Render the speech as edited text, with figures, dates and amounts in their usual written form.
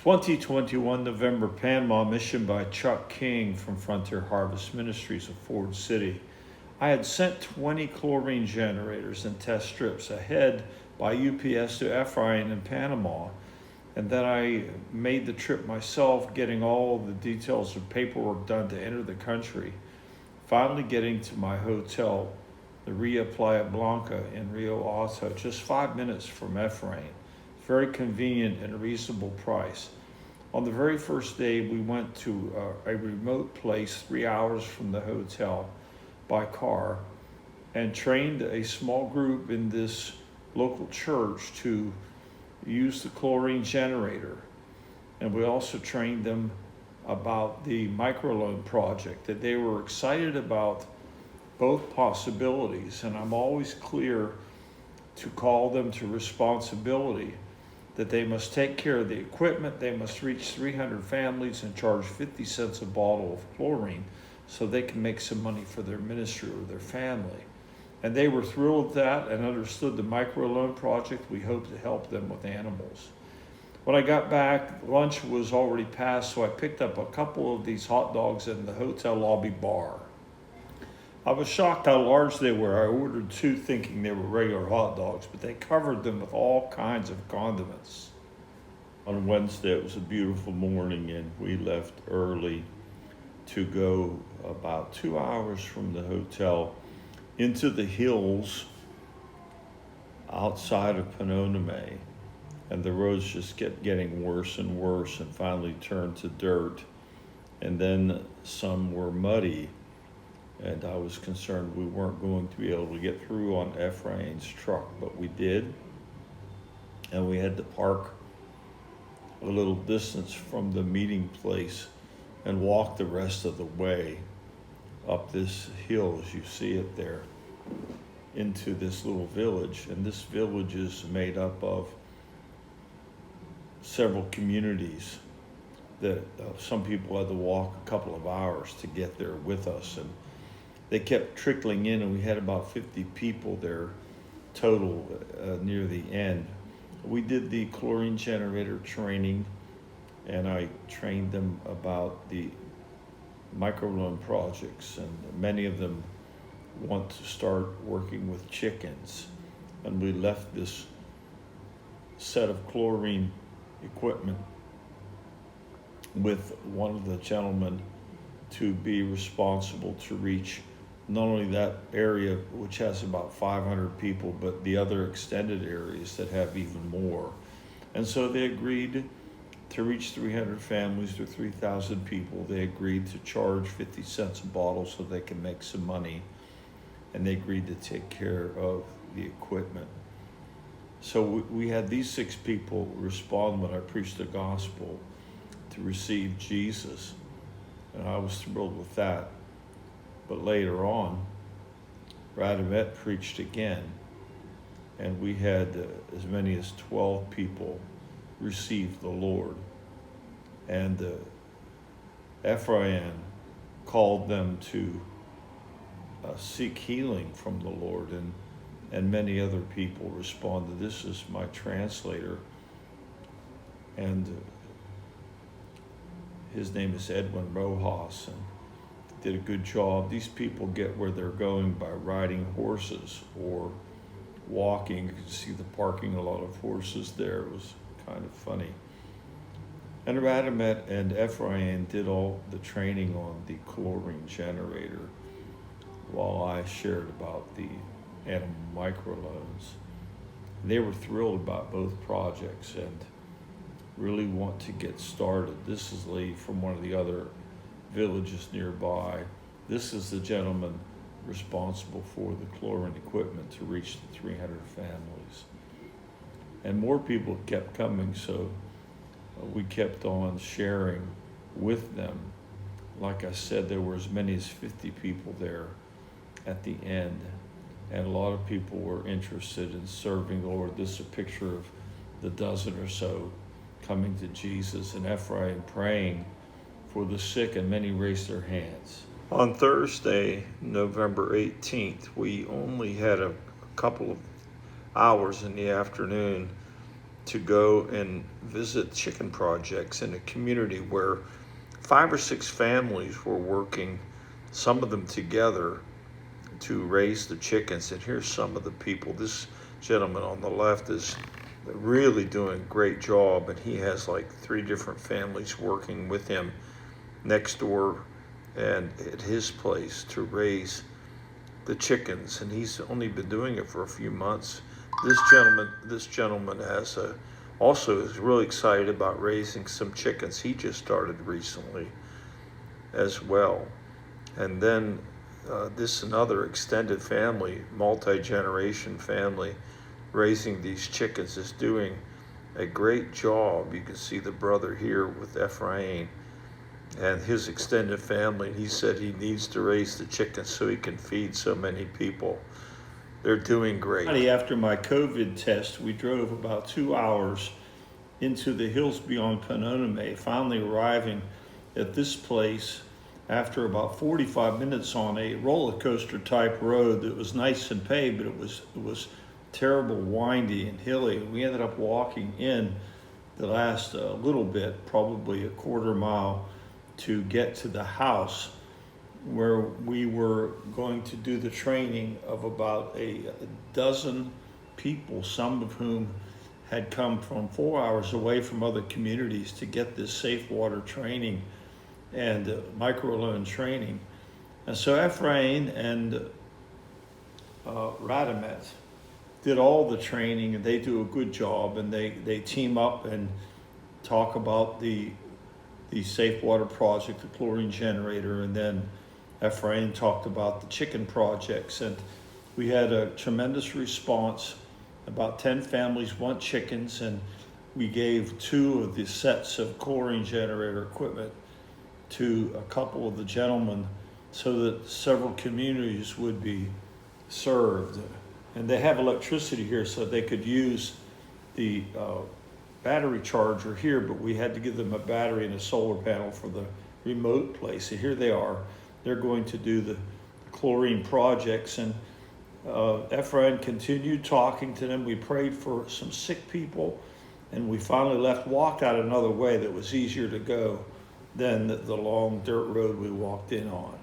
2021 November, Panama mission by Chuck King from Frontier Harvest Ministries of Ford City. I had sent 20 chlorine generators and test strips ahead by UPS to Ephraim in Panama, and then I made the trip myself, getting all the details of paperwork done to enter the country. Finally getting to my hotel, the Ria Playa Blanca in Rio Alto, just 5 minutes from Ephraim. Very convenient and a reasonable price. On the very first day, we went to a remote place 3 hours from the hotel by car and trained a small group in this local church to use the chlorine generator. And we also trained them about the microloan project, that they were excited about both possibilities. And I'm always clear to call them to responsibility, that they must take care of the equipment, they must reach 300 families and charge 50 cents a bottle of chlorine so they can make some money for their ministry or their family. And they were thrilled with that and understood the microloan project. We hope to help them with animals. When I got back, lunch was already passed, so I picked up a couple of these hot dogs in the hotel lobby bar. I was shocked how large they were. I ordered 2 thinking they were regular hot dogs, but they covered them with all kinds of condiments. On Wednesday, it was a beautiful morning, and we left early to go about 2 hours from the hotel into the hills outside of Panama, and the roads just kept getting worse and worse and finally turned to dirt, and then some were muddy. And I was concerned we weren't going to be able to get through on Ephraim's truck, but we did. And we had to park a little distance from the meeting place and walk the rest of the way up this hill, as you see it there, into this little village. And this village is made up of several communities that some people had to walk a couple of hours to get there with us. And they kept trickling in, and we had about 50 people there total near the end. We did the chlorine generator training, and I trained them about the microloan projects, and many of them want to start working with chickens. And we left this set of chlorine equipment with one of the gentlemen to be responsible to reach not only that area, which has about 500 people, but the other extended areas that have even more. And so they agreed to reach 300 families or 3,000 people. They agreed to charge 50 cents a bottle so they can make some money. And they agreed to take care of the equipment. So we had these 6 people respond when I preached the gospel to receive Jesus. And I was thrilled with that. But later on, Radamet preached again, and we had as many as 12 people receive the Lord. And Ephraim called them to seek healing from the Lord, and many other people responded. This is my translator, and his name is Edwin Rojas, and did a good job. These people get where they're going by riding horses or walking. You can see the parking, a lot of horses there. It was kind of funny. And Radamet and Ephraim did all the training on the chlorine generator while I shared about the animal microloans. They were thrilled about both projects and really want to get started. This is Lee from one of the other villages nearby. This is the gentleman responsible for the chlorine equipment to reach the 300 families. And more people kept coming, so we kept on sharing with them. Like I said, there were as many as 50 people there at the end, and a lot of people were interested in serving the Lord. This is a picture of the dozen or so coming to Jesus, and Ephraim praying for the sick, and many raised their hands. On Thursday, November 18th, we only had a couple of hours in the afternoon, to go and visit chicken projects in a community where 5 or 6 families were working, some of them together, to raise the chickens. And here's some of the people. This gentleman on the left is really doing a great job, and he has like 3 different families working with him next door and at his place to raise the chickens, and he's only been doing it for a few months. This gentleman also is really excited about raising some chickens. He just started recently as well. And then this another extended family, multi-generation family, raising these chickens is doing a great job. You can see the brother here with Ephraim and his extended family. He said he needs to raise the chickens so he can feed so many people. They're doing great. After my COVID test, we drove about 2 hours into the hills beyond Panama, finally arriving at this place after about 45 minutes on a roller coaster type road that was nice and paved, but it was terrible, windy and hilly. We ended up walking in the last little bit, probably a quarter mile, to get to the house where we were going to do the training of about a dozen people, some of whom had come from 4 hours away from other communities to get this safe water training and microloan training. And so Ephraim and Radamet did all the training, and they do a good job, and they team up and talk about the safe water project, the chlorine generator, and then Ephraim talked about the chicken projects. And we had a tremendous response. About 10 families want chickens, and we gave 2 of the sets of chlorine generator equipment to a couple of the gentlemen so that several communities would be served. And they have electricity here, so they could use the battery charger here, but we had to give them a battery and a solar panel for the remote place. So here they are. They're going to do the chlorine projects. And Ephraim continued talking to them. We prayed for some sick people, and we finally walked out another way that was easier to go than the long dirt road we walked in on.